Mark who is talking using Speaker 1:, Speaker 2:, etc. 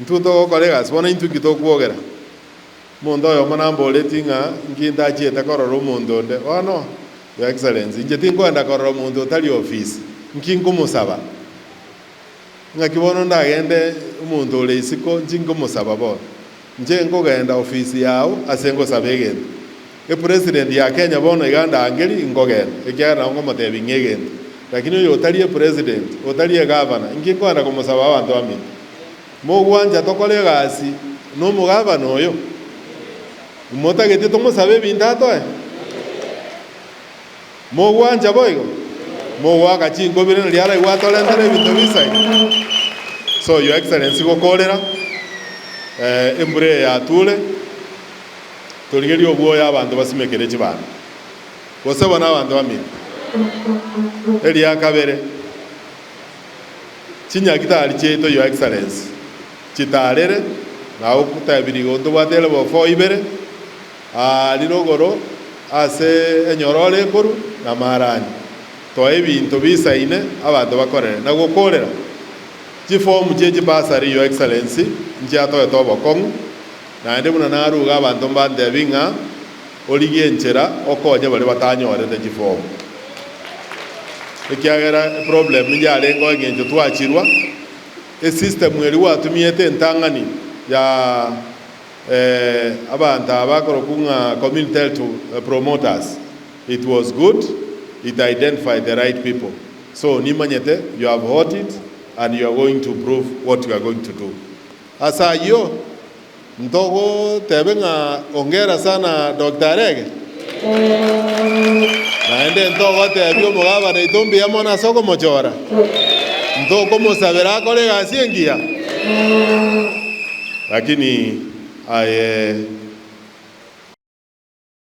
Speaker 1: ntuto kolegas bona intu kitokuogera mondo yo manambole tinga nginda chieta kororo mondo nde ono your excellency nje tinkwenda kororo mondo tali office nkinkumusaba ngakibono ndagende umuntu ole isiko nkinkumusaba bo nje ngogenda office yao asengo sabegenda president ya Kenya bono iganda angeli ngogenda ekyara ngo matebi ngegenda lakini uyo otali president otali governor nkinkwenda kumusaba abantu bami mogwanja tokole gasi no mugabana oyo motagete tumusabe bindato mogwanja boigo mogwaga chingo bire lyara igwatolendere bintu bisai. So your excellency go kolera embure ya tule toligeri obwoya abantu basimekere kibana bosaba n'abantu bami eli akabere chinyakitali cheto your excellency chitarere nawo kutabiri gondo batele bo fo ibere lirogoro ase enyorole koru na marani to ebintu bisaine abantu bakorera na gukorera jifomu jeje basari your excellency njato etobo kong na ndi muna naruga abantu mbande binga oligenchera okoje bali batanyore de jifomu ekyagera problem njale ngo ngenjo twachirwa e system eri watumiete ntangani ya abantu abakoro kunga community health promoters. It was good. It identified the right people. So nimanyete, you have heard it and you are going to prove what you are going to do. Asa yo ntogo tebenga ongera sana Dr. Rege. Naende ntogo tebyo mugaba na itumbi yamona soko mochora. Ntoko musabera kolega asiengia. Lakini